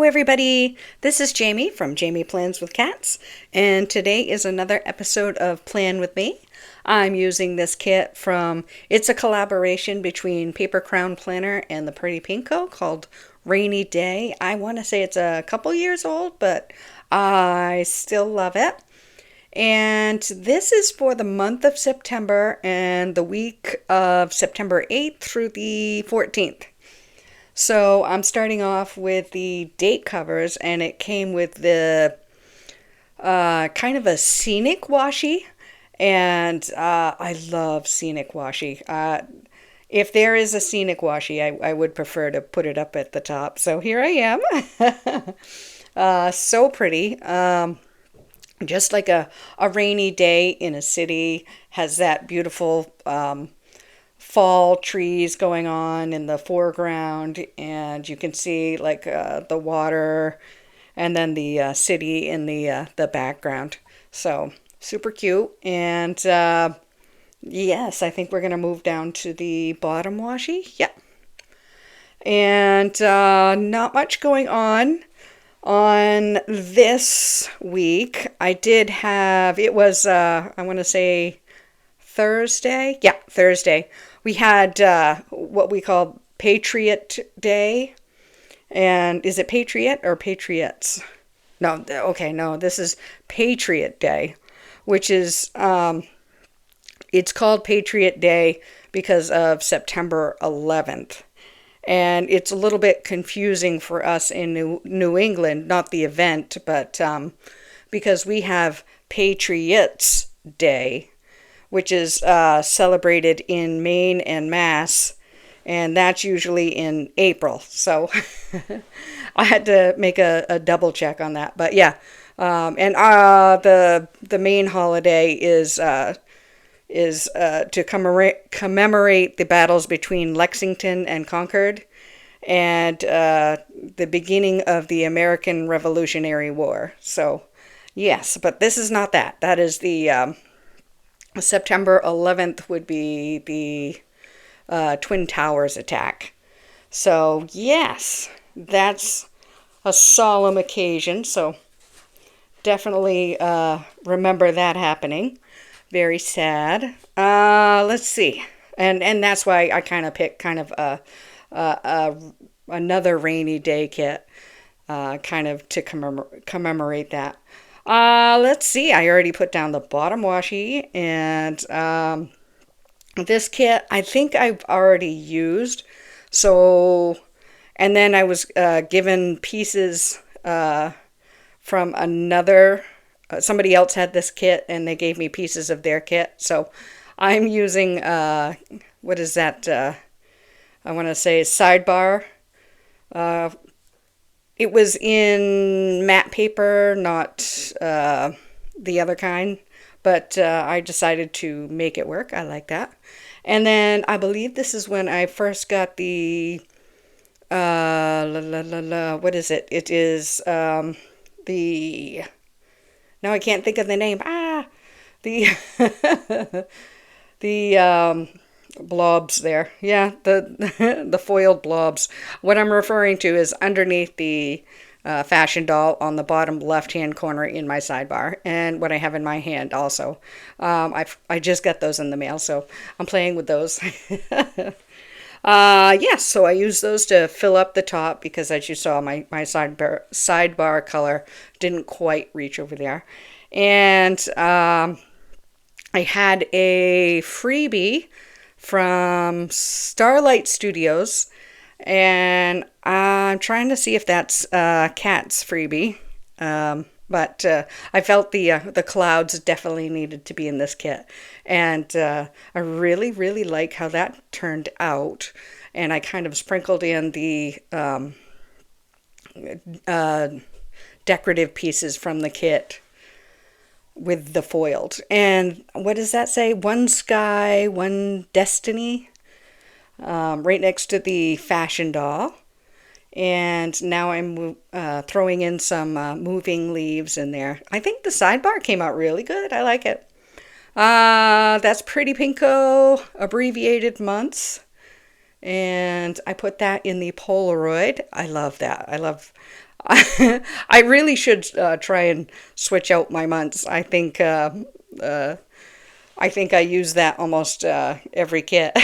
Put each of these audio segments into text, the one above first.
everybody. This is Jamie from Jamie Plans with Cats, and today is another episode of Plan with Me. I'm using this kit it's a collaboration between Paper Crown Planner and the Pretty Pinko called Rainy Day. I want to say it's a couple years old, but I still love it. And this is for the month of September and the week of September 8th through the 14th. So I'm starting off with the date covers, and it came with the kind of a scenic washi, and I love scenic washi. If there is a scenic washi, I would prefer to put it up at the top. So here I am. So pretty. Just like a rainy day in a city, has that beautiful fall trees going on in the foreground, and you can see like the water and then the city in the background. So super cute. And yes, I think we're gonna move down to the bottom washi. Yeah. And not much going on this week. I did have, it was I want to say Thursday. Yeah, Thursday. We had what we call Patriot Day. And is it Patriot or Patriots? No, okay, no, this is Patriot Day, which is, it's called Patriot Day because of September 11th. And it's a little bit confusing for us in New England, not the event, but because we have Patriots Day, which is celebrated in Maine and Mass, and that's usually in April. So I had to make a double check on that. But yeah, and the main holiday is to commemorate the battles between Lexington and Concord, and the beginning of the American Revolutionary War. So yes, but this is not that. That is the September 11th would be the Twin Towers attack. So yes, that's a solemn occasion. So definitely remember that happening. Very sad. Let's see. And that's why I kind of picked kind of another rainy day kit, kind of to commemorate that. Let's see. I already put down the bottom washi, and this kit I think I've already used. So, and then I was given pieces from another. Somebody else had this kit, and they gave me pieces of their kit. So I'm using what is that? I want to say sidebar. It was in matte paper, not the other kind, but I decided to make it work. I like that. And then I believe this is when I first got the what is it? It is the, now I can't think of the name. The the blobs there. Yeah, the the foiled blobs. What I'm referring to is underneath the fashion doll on the bottom left-hand corner in my sidebar, and what I have in my hand also. I just got those in the mail, so I'm playing with those. Yes, so I use those to fill up the top because, as you saw, my sidebar color didn't quite reach over there. And I had a freebie from Starlight Studios, and I'm trying to see if that's Cat's freebie. But I felt the clouds definitely needed to be in this kit, and I really, really like how that turned out. And I kind of sprinkled in the decorative pieces from the kit with the foiled. And what does that say? One sky, one destiny, right next to the fashion doll. And now I'm throwing in some moving leaves in there. I think the sidebar came out really good. I like it. That's Pretty Pinko abbreviated months. And I put that in the Polaroid. I love that. I love I really should try and switch out my months. I think I use that almost every kit.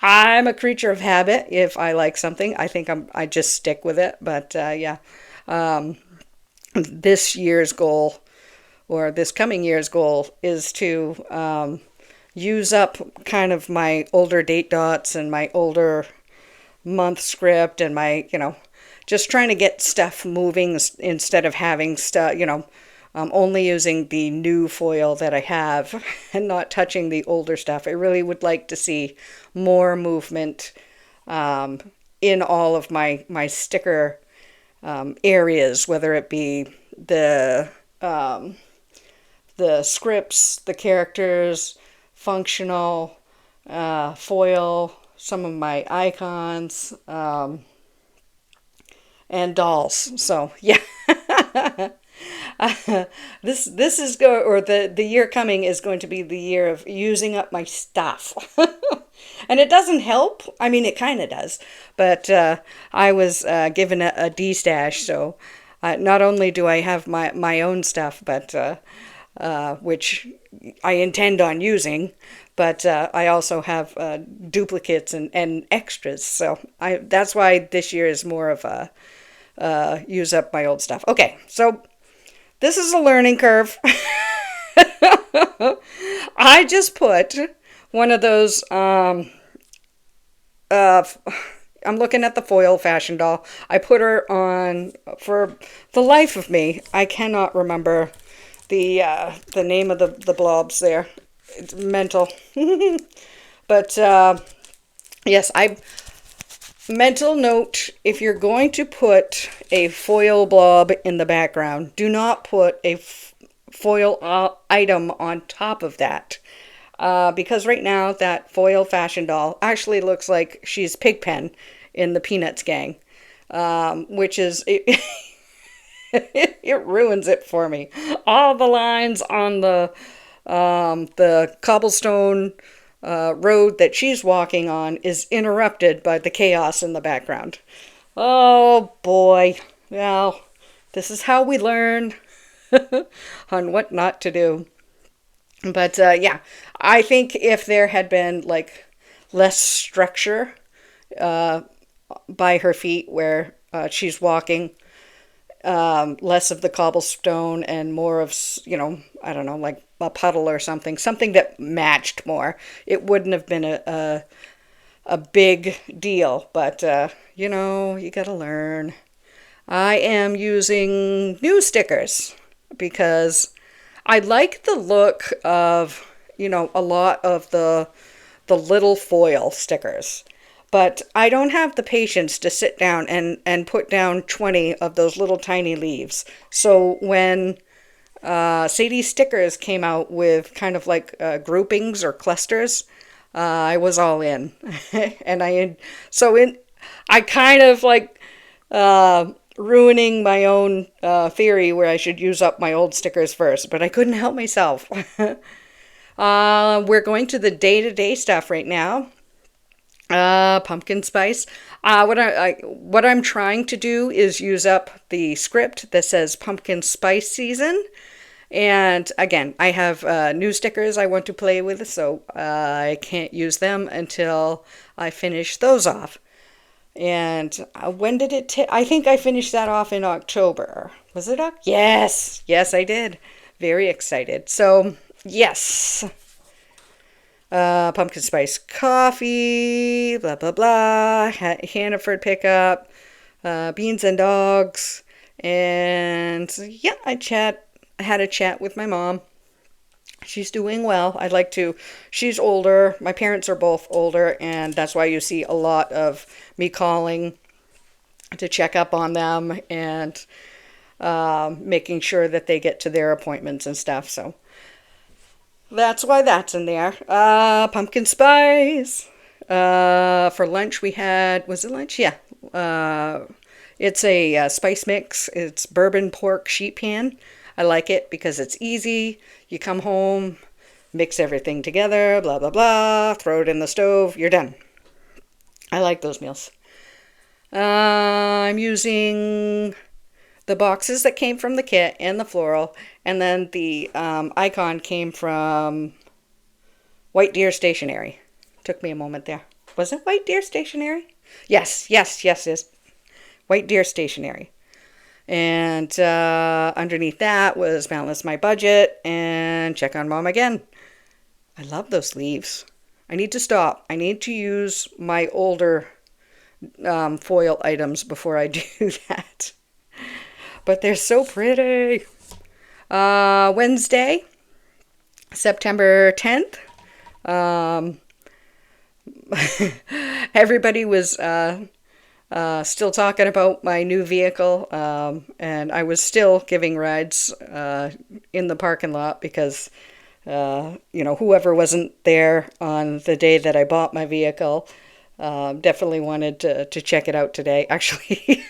I'm a creature of habit. If I like something, I just stick with it. But yeah, um, this year's goal or this coming year's goal is to use up kind of my older date dots and my older month script and my, just trying to get stuff moving instead of having stuff, only using the new foil that I have and not touching the older stuff. I really would like to see more movement um, in all of my sticker areas, whether it be the um, the scripts, the characters, functional, foil, some of my icons, and dolls. So yeah, this is go or the year coming is going to be the year of using up my stuff. And it doesn't help. I mean, it kind of does. But I was given a D stash, so not only do I have my own stuff, but which I intend on using, but I also have duplicates and extras. So that's why this year is more of a use up my old stuff. Okay, so this is a learning curve. I just put one of those, I'm looking at the foil fashion doll. I put her on, for the life of me, I cannot remember the name of the blobs there. It's mental. But yes, mental note, if you're going to put a foil blob in the background, do not put a foil item on top of that. Because right now that foil fashion doll actually looks like she's Pigpen in the Peanuts gang, which is it ruins it for me. All the lines on the cobblestone road that she's walking on is interrupted by the chaos in the background. Oh boy. Well, this is how we learn on what not to do. But yeah, I think if there had been like less structure by her feet where she's walking, less of the cobblestone and more of, I don't know, like a puddle or something that matched more, it wouldn't have been a big deal. But, you gotta learn. I am using new stickers because I like the look of, a lot of the little foil stickers. But I don't have the patience to sit down and put down 20 of those little tiny leaves. So when Sadie Stickers came out with kind of like groupings or clusters, I was all in. And I kind of like ruining my own theory where I should use up my old stickers first, but I couldn't help myself. We're going to the day-to-day stuff right now. Pumpkin spice. What I'm trying to do is use up the script that says pumpkin spice season. And again, I have new stickers I want to play with, so I can't use them until I finish those off. And when did it I think I finished that off in October. Was it October? Yes. Yes, I did. Very excited. So, yes. Pumpkin spice coffee, blah, blah, blah. Hannaford pickup, beans and dogs. And yeah, I had a chat with my mom. She's doing well. She's older. My parents are both older, and that's why you see a lot of me calling to check up on them and making sure that they get to their appointments and stuff. So that's why that's in there. Pumpkin spice. For lunch we had, was it lunch? Yeah. It's a spice mix. It's bourbon pork sheet pan. I like it because it's easy. You come home, mix everything together, blah, blah, blah, throw it in the stove, you're done. I like those meals. I'm using the boxes that came from the kit and the floral, and then the icon came from White Deer Stationery. Took me a moment there. Was it White Deer Stationery? Yes, yes, yes, yes. White Deer Stationery. And underneath that was Balance My Budget and Check on Mom Again. I love those leaves. I need to stop. I need to use my older foil items before I do that. But they're so pretty. Wednesday, September 10th. Everybody was still talking about my new vehicle, and I was still giving rides in the parking lot because, whoever wasn't there on the day that I bought my vehicle definitely wanted to check it out today. Actually,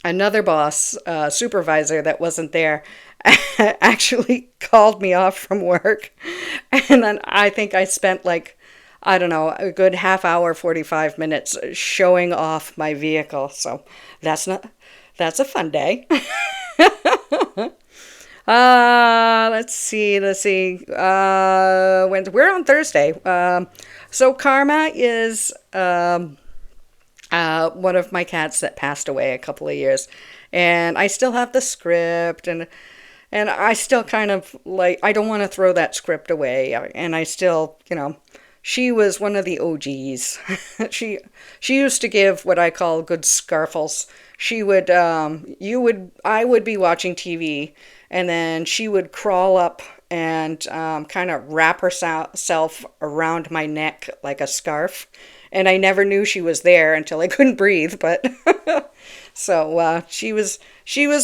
another boss, supervisor that wasn't there, actually called me off from work. And then I think I spent I don't know, a good half hour, 45 minutes showing off my vehicle. So that's a fun day. Let's see. We're on Thursday. So Karma is one of my cats that passed away a couple of years, and I still have the script, and I still kind of I don't want to throw that script away, and I still, she was one of the OGs. she used to give what I call good scarfles. She would I would be watching TV, and then she would crawl up and kind of wrap herself around my neck like a scarf. And I never knew she was there until I couldn't breathe. But so she was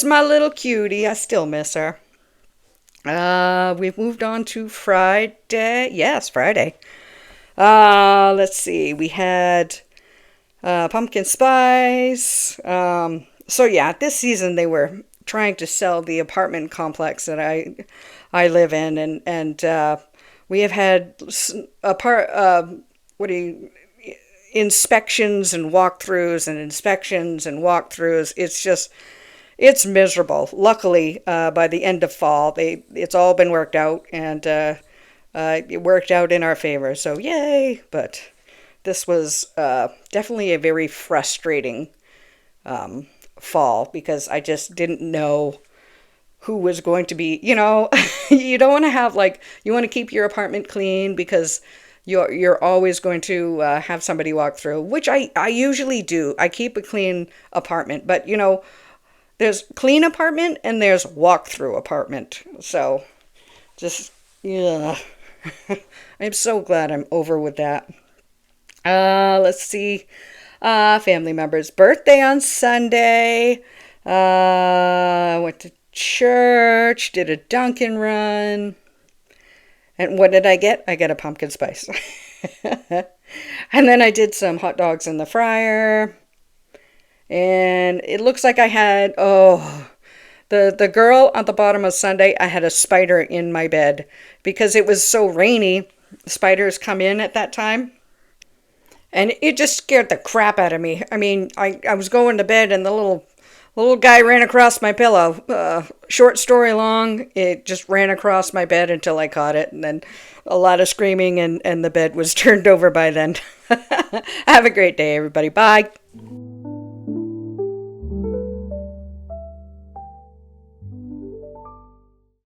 my little cutie. I still miss her. We've moved on to Friday. Yes, Friday. Let's see. We had pumpkin spice. So yeah, this season they were trying to sell the apartment complex that I live in, and we have had inspections and walkthroughs and inspections and walkthroughs. It's miserable. Luckily, by the end of fall, it's all been worked out, and it worked out in our favor. So yay! But this was definitely a very frustrating fall because I just didn't know who was going to be. You don't want to have you want to keep your apartment clean because you're always going to have somebody walk through, which I usually do. I keep a clean apartment, but there's clean apartment and there's walk-through apartment. So just, yeah. I'm so glad I'm over with that. Let's see. Family member's birthday on Sunday. Went to church, did a Dunkin' run. And what did I get? I got a pumpkin spice. And then I did some hot dogs in the fryer. And it looks like I had, the girl at the bottom of Sunday, I had a spider in my bed because it was so rainy. Spiders come in at that time. And it just scared the crap out of me. I mean, I was going to bed and the little guy ran across my pillow. Short story long, it just ran across my bed until I caught it. And then a lot of screaming and the bed was turned over by then. Have a great day, everybody. Bye.